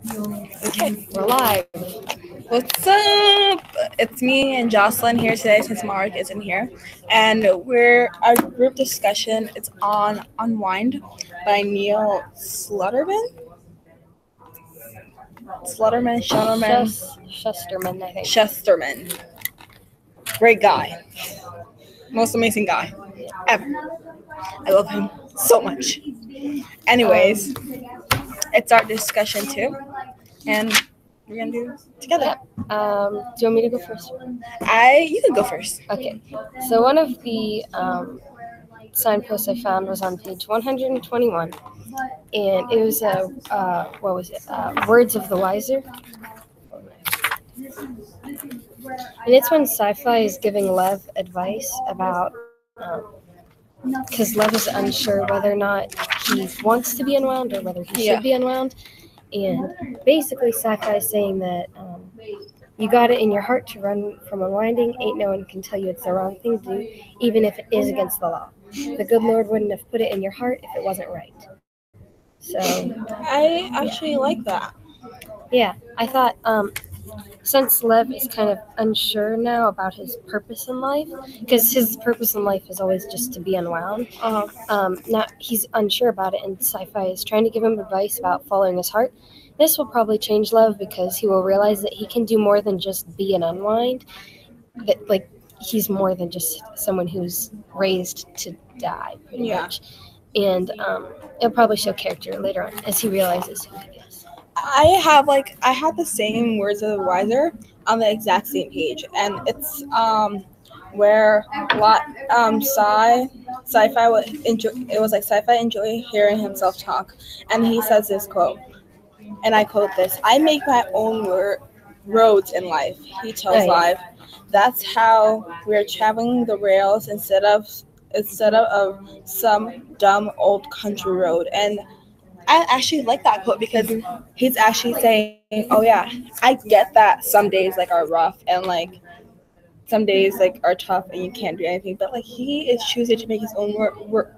Okay, we're live. What's up? It's me and Jocelyn here today since Mark isn't here. And our group discussion is on Unwind by Neil Shusterman, I think. Chesterman. Great guy. Most amazing guy ever. I love him so much. Anyways, it's our discussion too. And we're gonna do it together. Do you want me to go first? You can go first. Okay. So one of the signposts I found was on page 121, and it was Words of the Wiser. And it's when sci-fi is giving Lev advice about, because Lev is unsure whether or not he wants to be unwound or whether he should be unwound. And basically sci-fi is saying that you got it in your heart to run from unwinding. Ain't no one can tell you it's the wrong thing to do, even if it is against the law. The good Lord wouldn't have put it in your heart if it wasn't right. So I actually like that. Yeah, I thought since Lev is kind of unsure now about his purpose in life, because his purpose in life is always just to be unwound. Now he's unsure about it, and sci-fi is trying to give him advice about following his heart. This will probably change Lev because he will realize that he can do more than just be an unwind. That like he's more than just someone who's raised to die, pretty much. And it'll probably show character later on as he realizes who he is. I have the same Words of the Wiser on the exact same page, and it's where sci-fi would enjoy. It was like sci-fi enjoy hearing himself talk, and he says this quote, and I quote this: "I make my own roads in life." He tells Live, "That's how we're traveling the rails instead of some dumb old country road." And I actually like that quote because he's actually saying, "Oh yeah, I get that some days like are rough and like some days like are tough and you can't do anything, but like he is choosing to make his own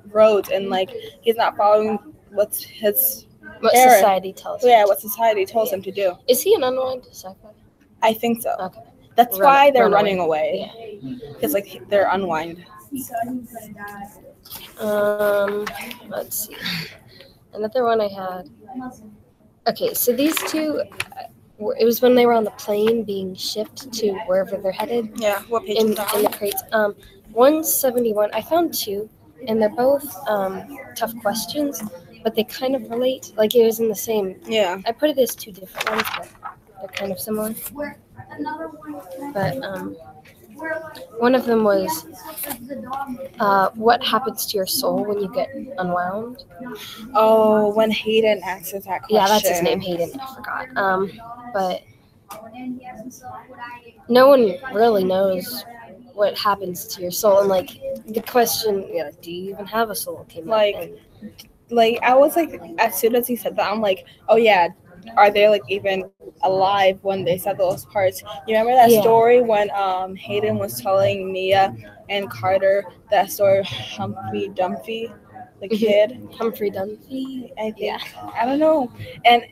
roads and like he's not following what society tells him. Yeah, what society tells him to do." Is he an unwind sci-fi? I think so. Okay. That's why they're running away. Because like they're unwind. Let's see. Another one I had. Okay, so these two, it was when they were on the plane being shipped to wherever they're headed. Yeah, what page in is that? In the crates. 171. I found two, and they're both tough questions, but they kind of relate. Like it was in the same. Yeah. I put it as two different ones, but they're kind of similar. But one of them was what happens to your soul when you get unwound? Oh, when Hayden answers that question. Yeah, that's his name, Hayden. I forgot. But no one really knows what happens to your soul. And like the question, do you even have a soul? Came up. Like I was like, as soon as he said that, I'm like, oh yeah, are they like even alive when they said those parts? You remember that story when Hayden was telling Nia and Carter that story of Humphrey Dumphy, the kid? Humphrey Dumphy? I think. I don't know. And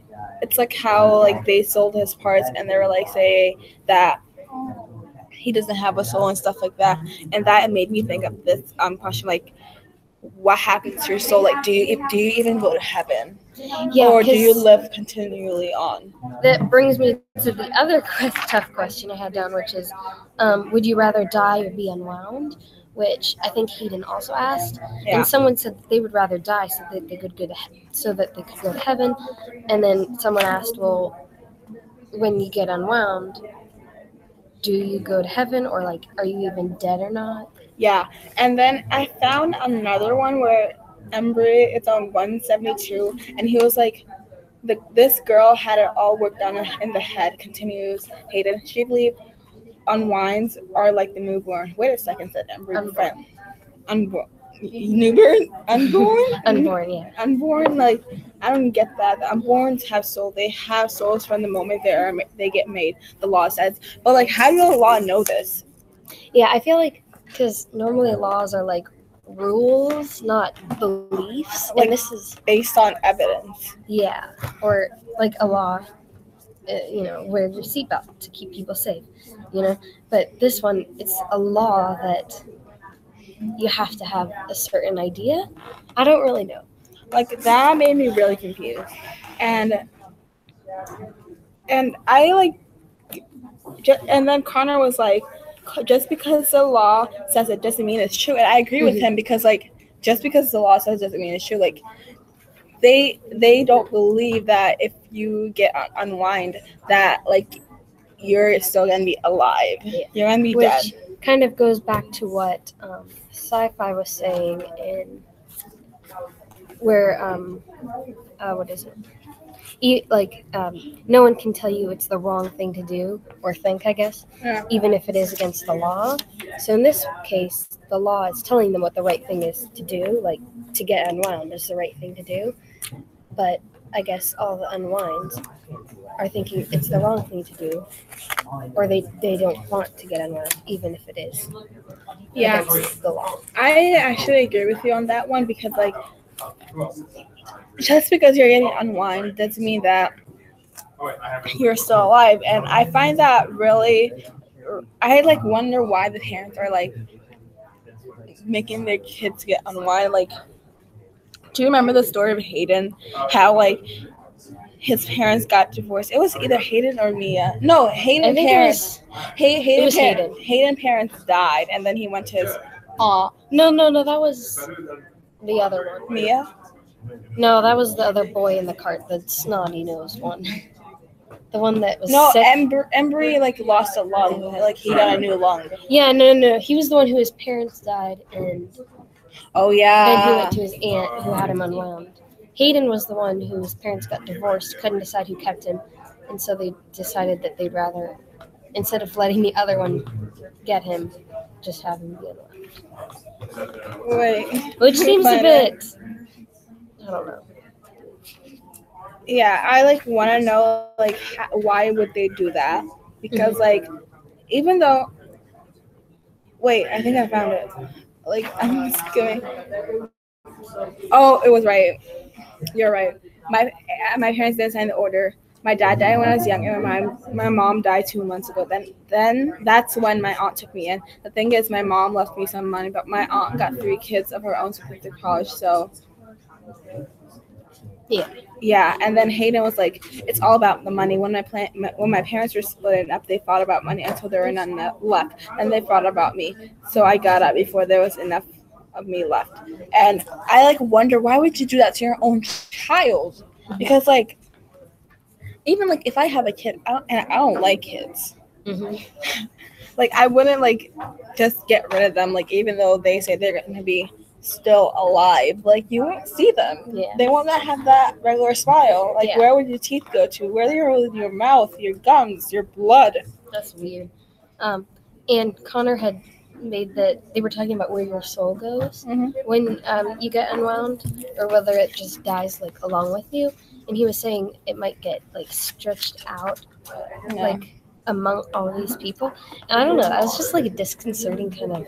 it's like how like they sold his parts and they were like saying that he doesn't have a soul and stuff like that. And that made me think of this question, like, what happens to your soul? Like, do you even go to heaven? Yeah, or do you live continually on? That brings me to the other tough question I had down, which is, would you rather die or be unwound? Which I think Hayden also asked, and someone said that they would rather die so that they could go to heaven. And then someone asked, well, when you get unwound, do you go to heaven, or like, are you even dead or not? Yeah, and then I found another one where Embry, it's on 172, and he was like, this girl had it all worked out in the head, continues Hayden. She believed unwinds are like the newborn. Wait a second, said Embry. Unborn. Newborn? Unborn? Unborn, yeah. Unborn, like, I don't get that. The unborns have soul. They have souls from the moment they get made, the law says. But, like, how do the law know this? Yeah, I feel like, because normally laws are, like, rules, not beliefs. Like, and this is based on evidence. Yeah, or, like, a law wear your seatbelt to keep people safe, But this one, it's a law that you have to have a certain idea. I don't really know. Like, that made me really confused. And I like, and then Connor was like, just because the law says it doesn't mean it's true. And I agree with him, because like, just because the law says it doesn't mean it's true. Like, they don't believe that if you get unwind, that like you're still gonna be alive. You're gonna be dead. Which kind of goes back to what sci-fi was saying in where what is it? No one can tell you it's the wrong thing to do or think, I guess, even if it is against the law. So in this case, the law is telling them what the right thing is to do, like to get unwound is the right thing to do. But I guess all the unwinds are thinking it's the wrong thing to do, or they don't want to get unwound, even if it is against the law. I actually agree with you on that one, because like, just because you're getting unwind doesn't mean that you're still alive. And I find that really, I like wonder why the parents are like making their kids get unwind. Like, do you remember the story of Hayden? How like his parents got divorced. It was either Hayden or Mia. No, Hayden parents. Hayden parents died, and then he went to his aunt. No, that was the other one. Mia? No, that was the other boy in the cart, the snotty nosed one. The one that was no, sick. Embry like lost a lung. Like he got a new lung. Yeah, no. He was the one whose parents died, and oh yeah. Then he went to his aunt who had him unwound. Hayden was the one whose parents got divorced, couldn't decide who kept him, and so they decided that they'd rather, instead of letting the other one get him, just have him be unwound. Wait. Which seems a bit, I don't know. Yeah, I like want to know like why would they do that? Because like, even though, wait, I think I found it. Like, I'm skimming. Oh, it was right. You're right. My parents didn't sign the order. My dad died when I was young, and my mom died 2 months ago. Then that's when my aunt took me in. The thing is, my mom left me some money, but my aunt got 3 kids of her own to put to college. So yeah. And then Hayden was like, it's all about the money. When my parents were splitting up, they fought about money until there were none left, and they fought about me. So I got up before there was enough of me left. And I like wonder, why would you do that to your own child? Because like, even like if I have a kid, I don't like kids. Like, I wouldn't like just get rid of them. Like, even though they say they're going to be still alive, like you won't see them. They won't not have that regular smile. Like, where would your teeth go to? Where are your mouth, your gums, your blood? That's weird. And Connor had made that they were talking about where your soul goes when you get unwound, or whether it just dies like along with you. And he was saying it might get like stretched out like among all these people. And I don't know, that was just like a disconcerting kind of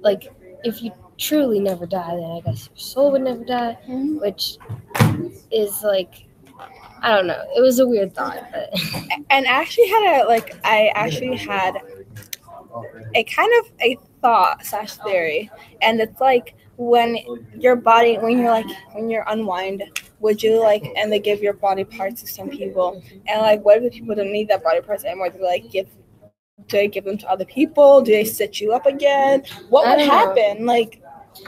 like, if you truly never die, then I guess your soul would never die, which is like, I don't know, it was a weird thought. But and I actually had a kind of a thought / theory, and it's like, when you're unwind, would you like, and they give your body parts to some people, and like, what if the people don't need that body parts anymore? Do they give them to other people? Do they sit you up again? What would happen? Like,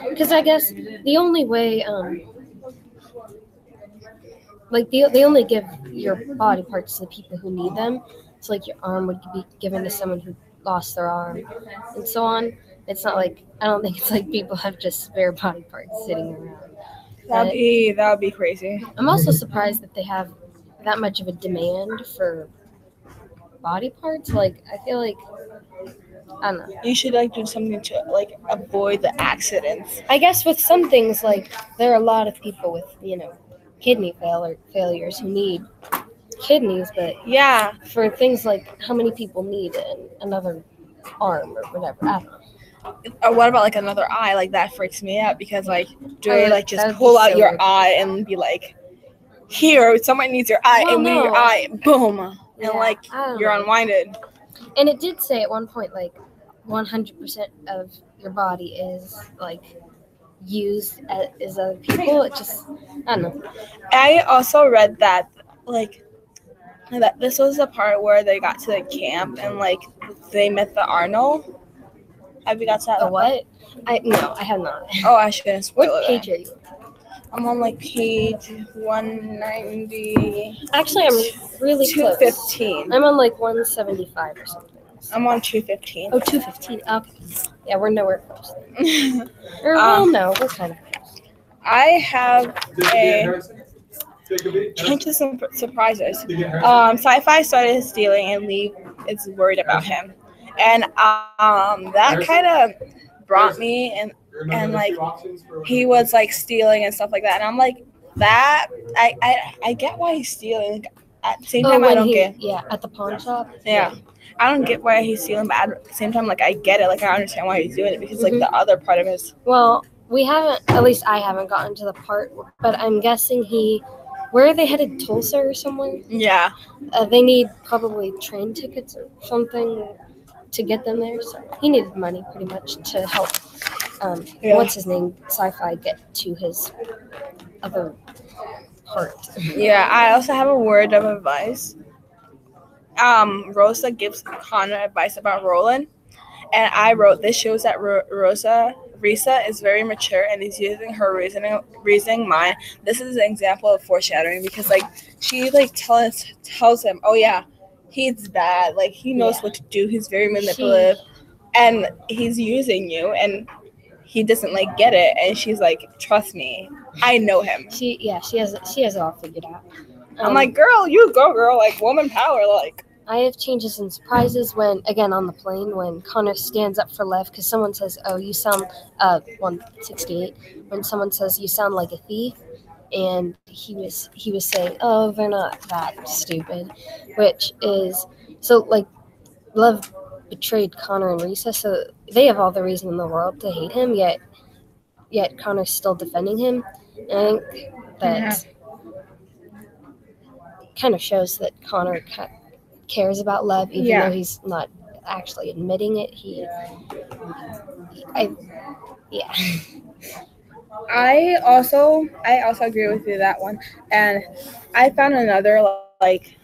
because I guess the only way, they only give your body parts to the people who need them. So like your arm would be given to someone who lost their arm, and so on. It's not like, I don't think it's like people have just spare body parts sitting around. That would be crazy. I'm also surprised that they have that much of a demand for body parts. Like, I feel like, I don't know. You should like do something to like avoid the accidents. I guess with some things, like, there are a lot of people with, kidney failures who need kidneys, but for things like how many people need another arm or whatever, I don't know. Or what about like another eye? Like, that freaks me out, because like, do they like just pull out your eye and be like, here, someone needs your eye, and move your eye, boom? and like you're unwinded. And it did say at one point like 100% of your body is like used as other people. It just, I don't know. I also read that like that this was the part where they got to the camp and like they met the Arnold. Have you got to that? The what? No, I have not. Oh, I shouldn't spoil What it. page are you? I'm on like page 190. Actually, I'm really close. 215. I'm on like 175 or something. I'm on 215. Oh, 215. Okay. Yeah, we're nowhere close. Or, well, no, we're kind of close. I have came to some surprises. Sci-Fi started stealing and Lee is worried about him. And that kind of brought me and like he was like stealing and stuff like that. And I'm like, that I get why he's stealing. At the same time, I don't get. Yeah, at the pawn shop. Yeah. I don't get why he's stealing, but at the same time, like, I get it. Like, I understand why he's doing it because, like, the other part of it is... Well, we haven't, at least I haven't gotten to the part, but I'm guessing where are they headed? Tulsa or somewhere? Yeah. They need probably train tickets or something to get them there. So he needed money pretty much to help, what's his name, Sci-Fi get to his other part. Yeah, I also have a word of advice. Rosa gives Connor advice about Roland, and I wrote, this shows that Risa is very mature and is using her reasoning mind. This is an example of foreshadowing because, like, she, like, tells him, oh, yeah, he's bad. Like, he knows what to do. He's very manipulative, and he's using you, and he doesn't, like, get it. And she's like, trust me, I know him. She has it all figured out. I'm like, girl, you go, girl. Like, woman power, like. I have changes and surprises when, again, on the plane, when Connor stands up for Lev, because someone says, oh, you sound, 168, when someone says, you sound like a thief, and he was saying, oh, they're not that stupid, which is, so, like, Lev betrayed Connor and Risa, so they have all the reason in the world to hate him, yet Connor's still defending him, and I think that kind of shows that Connor cares about Lev, even though he's not actually admitting it. I also agree with you that one, and I found another like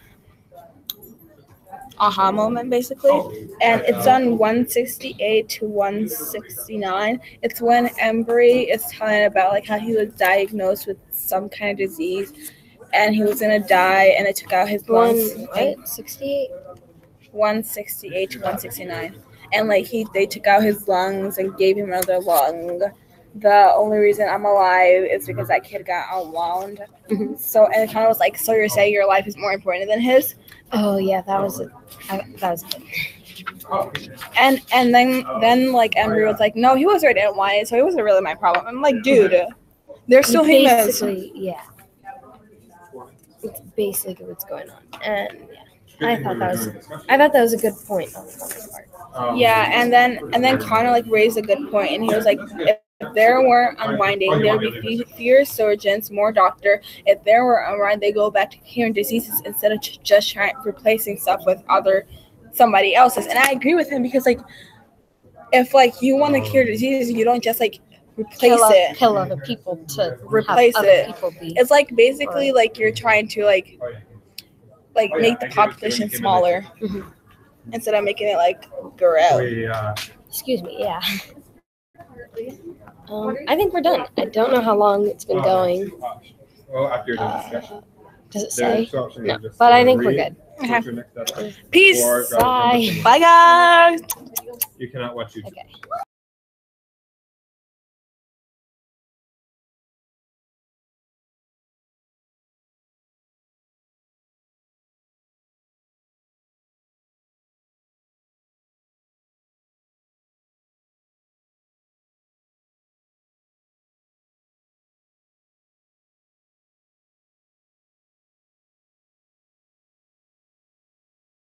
aha moment basically, and it's on 168 to 169. It's when Embry is telling about like how he was diagnosed with some kind of disease. And he was gonna die, and it took out his lungs. 168 to 169, and like they took out his lungs and gave him another lung. The only reason I'm alive is because that kid got unwound. Mm-hmm. So, and it kind of was like, so you're saying your life is more important than his? Oh yeah, that was good. And then like Embry was like, no, he was already unwinded, so it wasn't really my problem. I'm like, dude, they're still humans. Yeah. It's basically what's going on, and I thought that was a good point on Connor's part. Yeah, and then Connor like raised a good point, and he was like, if there weren't unwinding, there would be fewer surgeons, more doctor. If there were unwind, they go back to curing diseases instead of just replacing stuff with somebody else's. And I agree with him because like, if like you want to cure diseases, you don't just like kill other people to replace have it. Other people be, it's like basically like you're trying to like make the population smaller instead of making it like grow. Excuse me, yeah. I think we're done. I don't know how long it's been going. Does it say? No, but I think we're good. Peace. Bye. Bye, guys. You cannot watch YouTube. Okay.